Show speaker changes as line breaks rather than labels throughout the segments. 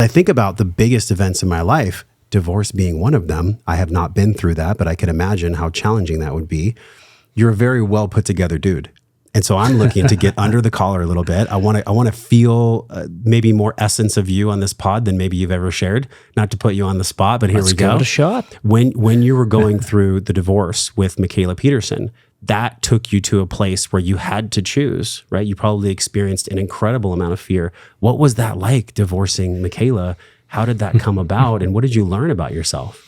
I think about the biggest events in my life, divorce being one of them. I have not been through that, but I can imagine how challenging that would be. You're a very well put together dude. And so I'm looking to get under the collar a little bit. I want to feel maybe more essence of you on this pod than maybe you've ever shared. Not to put you on the spot, but here we go.
Let's give it a shot.
When you were going through the divorce with Mikaila Peterson, that took you to a place where you had to choose, right? You probably experienced an incredible amount of fear. What was that like, divorcing Mikaila? How did that come about? And what did you learn about yourself?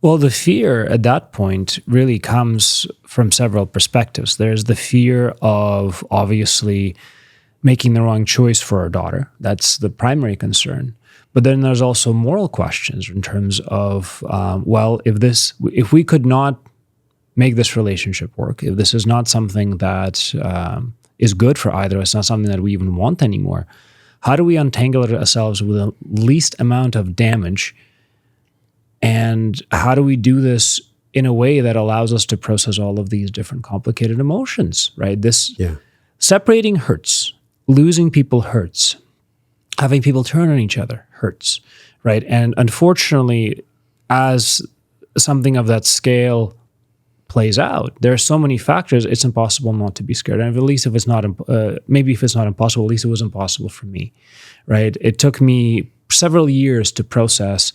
Well, the fear at that point really comes from several perspectives. There's the fear of obviously making the wrong choice for our daughter. That's the primary concern. But then there's also moral questions in terms of, if we could not make this relationship work, if this is not something that is good for either, it's not something that we even want anymore, how do we untangle ourselves with the least amount of damage? And how do we do this in a way that allows us to process all of these different complicated emotions, right? Separating hurts, losing people hurts, having people turn on each other hurts, right? And unfortunately, as something of that scale plays out, there are so many factors, it's impossible not to be scared. And at least if it's not, maybe if it's not impossible, at least it was impossible for me, right? It took me several years to process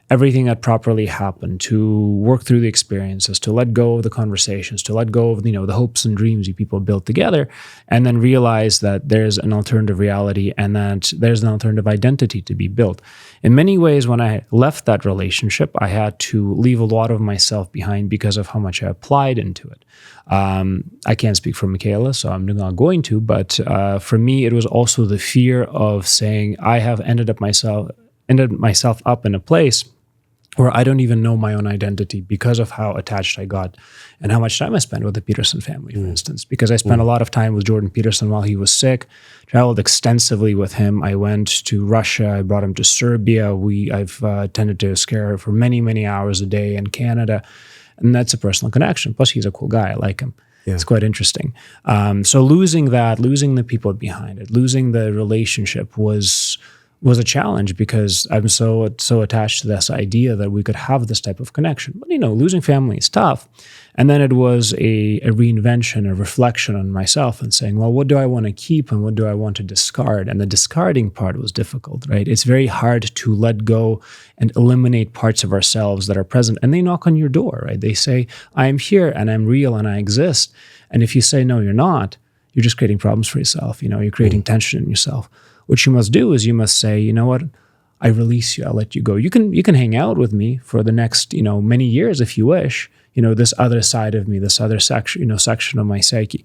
everything that properly happened, to work through the experiences, to let go of the conversations, to let go of the hopes and dreams you people built together, and then realize that there's an alternative reality and that there's an alternative identity to be built. In many ways, when I left that relationship, I had to leave a lot of myself behind because of how much I applied into it. I can't speak for Mikaila, so I'm not going to, but for me, it was also the fear of saying I have ended myself up in a place where I don't even know my own identity because of how attached I got and how much time I spent with the Peterson family, for instance. Because I spent a lot of time with Jordan Peterson while he was sick, traveled extensively with him. I went to Russia. I brought him to Serbia. I've tended to scare for many, many hours a day in Canada. And that's a personal connection. Plus, he's a cool guy. I like him. Yeah. It's quite interesting. So losing the people behind it, losing the relationship was a challenge because I'm so attached to this idea that we could have this type of connection. But, losing family is tough. And then it was a reinvention, a reflection on myself and saying, well, what do I want to keep and what do I want to discard? And the discarding part was difficult, right? It's very hard to let go and eliminate parts of ourselves that are present. And they knock on your door, right? They say, I am here and I'm real and I exist. And if you say, no, you're not, you're just creating problems for yourself. You're creating tension in yourself. What you must do is you must say, you know what, I release you, I'll let you go. You can hang out with me for the next, many years if you wish, this other side of me, this other section, section of my psyche.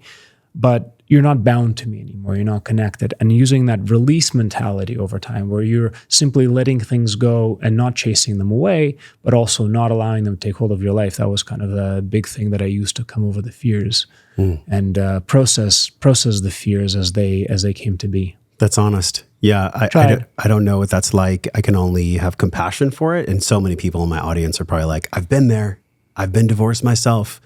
But you're not bound to me anymore. You're not connected. And using that release mentality over time where you're simply letting things go and not chasing them away, but also not allowing them to take hold of your life. That was kind of the big thing that I used to come over the fears and process the fears as they came to be.
That's honest. Yeah, I don't know what that's like. I can only have compassion for it. And so many people in my audience are probably like, I've been there. I've been divorced myself.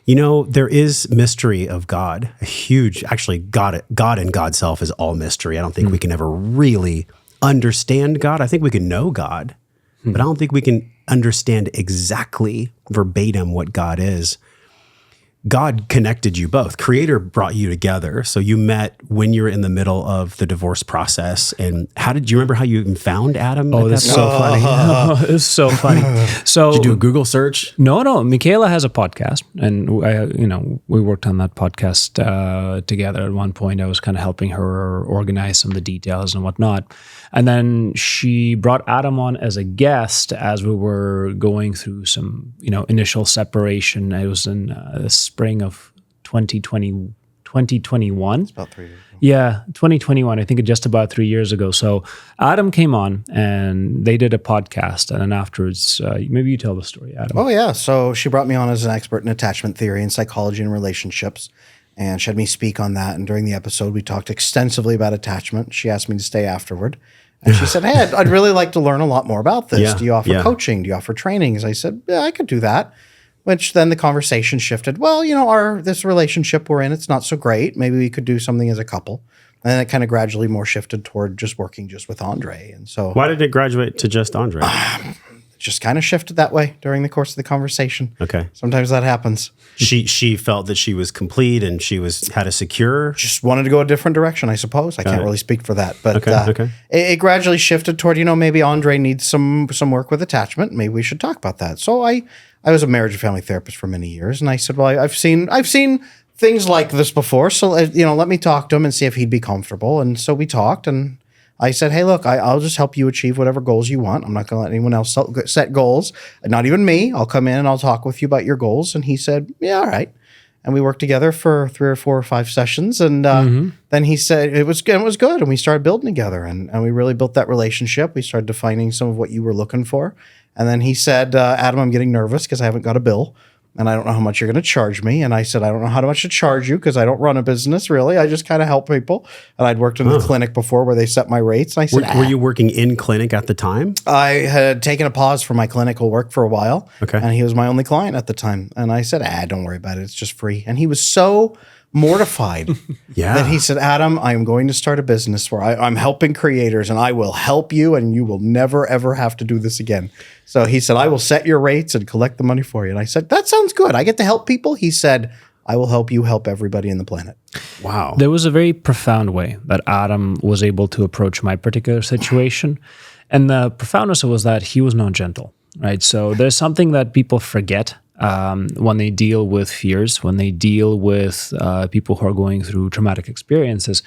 There is mystery of God. God and God's self is all mystery. I don't think we can ever really understand God. I think we can know God, but I don't think we can understand exactly verbatim what God is. God connected you both. Creator brought you together. So you met when you were in the middle of the divorce process. And do you remember how you even found Adam?
Oh, that's so funny. It's so funny. So
did you do a Google search?
No. Mikaila has a podcast, and we worked on that podcast together. At one point, I was kind of helping her organize some of the details and whatnot. And then she brought Adam on as a guest as we were going through some, initial separation. It was in the spring of 2021.
It's about 3 years ago.
Yeah, 2021. I think just about 3 years ago. So Adam came on and they did a podcast. And then afterwards, maybe you tell the story, Adam.
Oh, yeah. So she brought me on as an expert in attachment theory and psychology and relationships. And she had me speak on that. And during the episode, we talked extensively about attachment. She asked me to stay afterward. And she said, hey, I'd really like to learn a lot more about this. Do you offer coaching? Do you offer trainings? I said, yeah, I could do that. Which then the conversation shifted. Well, this relationship we're in, it's not so great. Maybe we could do something as a couple. And then it kind of gradually more shifted toward just working just with Andrey. And so
why did it graduate to just Andrey?
Just kind of shifted that way during the course of the conversation.
Okay.
Sometimes that happens.
She felt that she was complete and she had a secure.
Just wanted to go a different direction, I suppose. I can't really speak for that. But
Okay.
It gradually shifted toward, maybe Andrey needs some work with attachment. Maybe we should talk about that. So I was a marriage and family therapist for many years. And I said, well, I've seen things like this before. So, let me talk to him and see if he'd be comfortable. And so we talked, and I said, hey, look, I'll just help you achieve whatever goals you want. I'm not going to let anyone else set goals, not even me. I'll come in and I'll talk with you about your goals. And he said, yeah, all right. And we worked together for 3 or 4 or 5 sessions. And then he said it was good. And we started building together. And we really built that relationship. We started defining some of what you were looking for. And then he said, Adam, I'm getting nervous because I haven't got a bill. And I don't know how much you're going to charge me. And I said, I don't know how much to charge you because I don't run a business, really. I just kind of help people. And I'd worked in the clinic before where they set my rates. And I said,
were you working in clinic at the time?
I had taken a pause from my clinical work for a while.
Okay.
And he was my only client at the time. And I said, don't worry about it. It's just free. And he was so mortified that he said, Adam, I am going to start a business where I'm helping creators and I will help you and you will never, ever have to do this again. So he said, I will set your rates and collect the money for you. And I said, that sounds good. I get to help people. He said, I will help you help everybody in the planet.
Wow.
There was a very profound way that Adam was able to approach my particular situation. And the profoundness was that he was not gentle, right? So there's something that people forget when they deal with fears, when they deal with people who are going through traumatic experiences,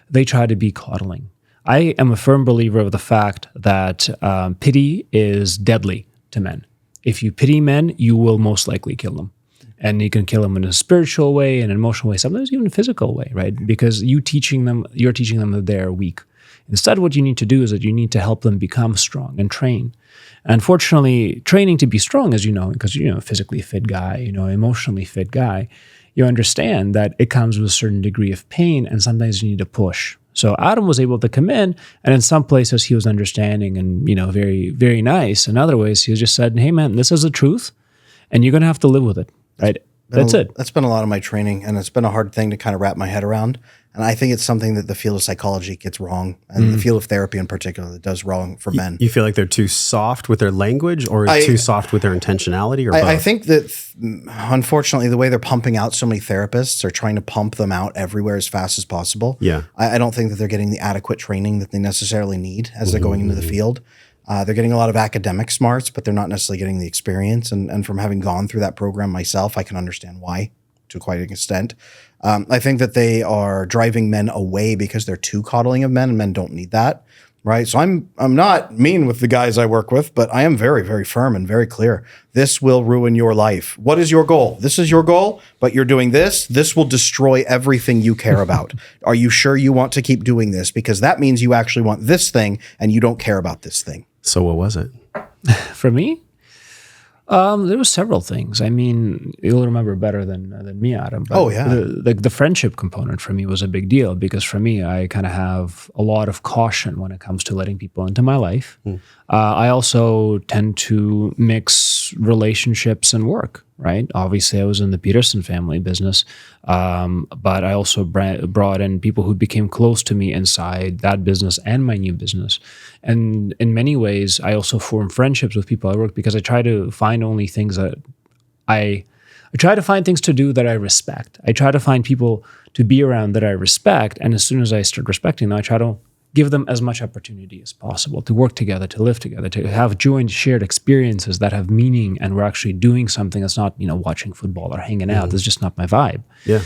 they try to be coddling. I am a firm believer of the fact that pity is deadly to men. If you pity men, you will most likely kill them. And you can kill them in a spiritual way, in an emotional way, sometimes even a physical way, right? Because you're teaching them that they're weak. Instead, what you need to do is that you need to help them become strong and train. Unfortunately, training to be strong, as you know, because you're a physically fit guy, emotionally fit guy, you understand that it comes with a certain degree of pain, and sometimes you need to push. So Adam was able to come in, and in some places he was understanding and very, very nice. In other ways, he just said, "Hey, man, this is the truth, and you're going to have to live with it." Right? That's it.
That's been a lot of my training, and it's been a hard thing to kind of wrap my head around. And I think it's something that the field of psychology gets wrong, and the field of therapy in particular that does wrong for men.
You feel like they're too soft with their language or too soft with their intentionality, or both?
I think that, unfortunately, the way they're pumping out so many therapists are trying to pump them out everywhere as fast as possible.
Yeah.
I don't think that they're getting the adequate training that they necessarily need as they're going into the field. They're getting a lot of academic smarts, but they're not necessarily getting the experience. And from having gone through that program myself, I can understand why to quite an extent. I think that they are driving men away because they're too coddling of men, and men don't need that, right? So I'm not mean with the guys I work with, but I am very, very firm and very clear. This will ruin your life. What is your goal? This is your goal, but you're doing this. This will destroy everything you care about. Are you sure you want to keep doing this? Because that means you actually want this thing and you don't care about this thing.
So what was it?
For me, there were several things. I mean, you'll remember better than me, Adam. But the friendship component for me was a big deal because for me, I kind of have a lot of caution when it comes to letting people into my life. I also tend to mix relationships and work, right? Obviously, I was in the Peterson family business, but I also brought in people who became close to me inside that business and my new business. And in many ways, I also form friendships with people I work because I try to find only things that I try to find things to do that I respect. I try to find people to be around that I respect. And as soon as I start respecting them, I try to give them as much opportunity as possible to work together, to live together, to have joint shared experiences that have meaning, and we're actually doing something that's not, watching football or hanging out. That's just not my vibe.
Yeah.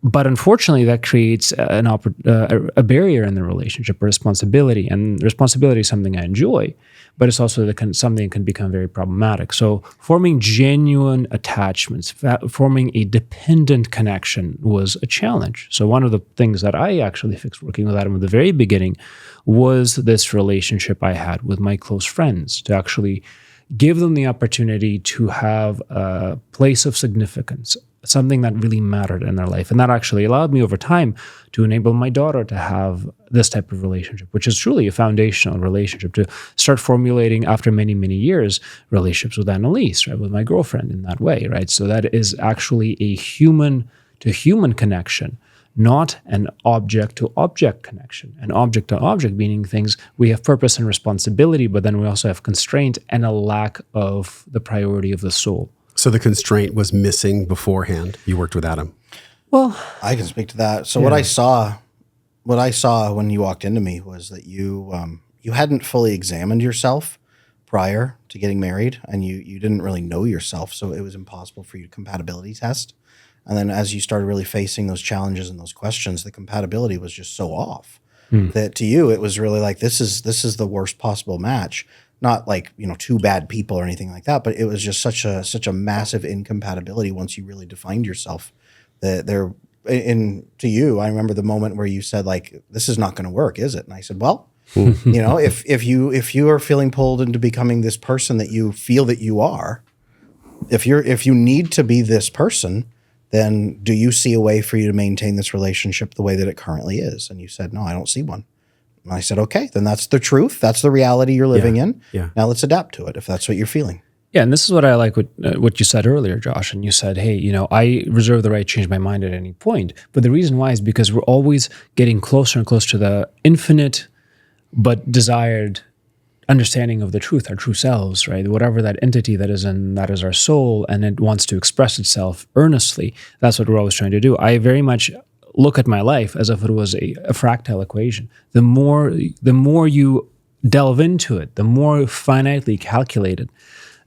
But unfortunately, that creates a barrier in the relationship, a responsibility. And responsibility is something I enjoy, but it's also something that can become very problematic. So forming genuine attachments, forming a dependent connection was a challenge. So one of the things that I actually fixed working with Adam at the very beginning was this relationship I had with my close friends, to actually give them the opportunity to have a place of significance, something that really mattered in their life. And that actually allowed me over time to enable my daughter to have this type of relationship, which is truly a foundational relationship, to start formulating after many, many years, relationships with Annalise, right, with my girlfriend in that way, right? So that is actually a human to human connection, not an object-to-object connection. An object-to-object meaning things we have purpose and responsibility, but then we also have constraint and a lack of the priority of the soul.
So the constraint was missing beforehand. You worked with Adam.
Well,
I can speak to that. So what I saw when you walked into me was that you hadn't fully examined yourself prior to getting married, and you didn't really know yourself, so it was impossible for you to compatibility test. And then as you started really facing those challenges and those questions, the compatibility was just so off that to you it was really like this is the worst possible match. Not like, two bad people or anything like that, but it was just such a massive incompatibility once you really defined yourself. That to you, I remember the moment where you said like, "This is not going to work, is it?" And I said, "Well, if you are feeling pulled into becoming this person that you feel that you are, if you need to be this person, then do you see a way for you to maintain this relationship the way that it currently is?" And you said, "No, I don't see one." And I said, "Okay, then that's the truth. That's the reality you're living in.
Yeah.
Now let's adapt to it if that's what you're feeling."
yeah, and this is what I like what you said earlier, Josh. And you said, hey, I reserve the right to change my mind at any point. But the reason why is because we're always getting closer and closer to the infinite but desired understanding of the truth, our true selves, right? Whatever that entity that is our soul, and it wants to express itself earnestly. That's what we're always trying to do. I very much look at my life as if it was a fractal equation. The more you delve into it, the more finitely calculated,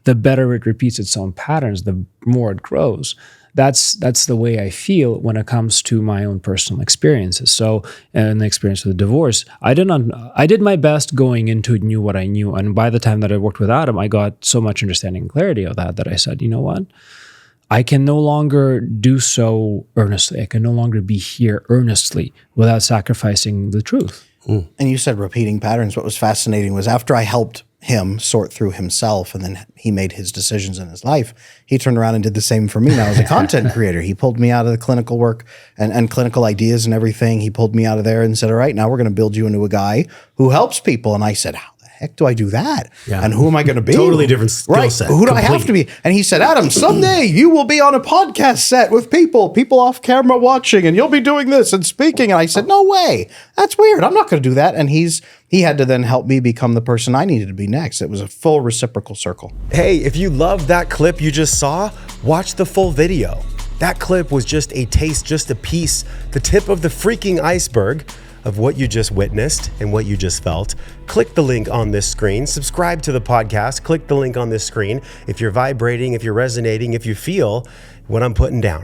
the better it repeats its own patterns, the more it grows. That's the way I feel when it comes to my own personal experiences. So, in the experience of the divorce, I did my best going into it, knew what I knew, and by the time that I worked with Adam, I got so much understanding and clarity of that I said, you know what? I can no longer do so earnestly. I can no longer be here earnestly without sacrificing the truth.
And you said repeating patterns. What was fascinating was after I helped him sort through himself and then he made his decisions in his life, he turned around and did the same for me now as a content creator. He pulled me out of the clinical work and clinical ideas and everything. He pulled me out of there and said, all right, now we're going to build you into a guy who helps people. And I said, how the heck do I do that?
Yeah.
And who am I going to be?
Totally different skill set.
Who do I have to be? And he said, Adam, someday you will be on a podcast set with people off camera watching, and you'll be doing this and speaking. And I said, no way. That's weird. I'm not going to do that. And he had to then help me become the person I needed to be next. It was a full reciprocal circle.
Hey, if you loved that clip you just saw, watch the full video. That clip was just a taste, just a piece, the tip of the freaking iceberg of what you just witnessed and what you just felt. Click the link on this screen, subscribe to the podcast, click the link on this screen if you're vibrating, if you're resonating, if you feel what I'm putting down.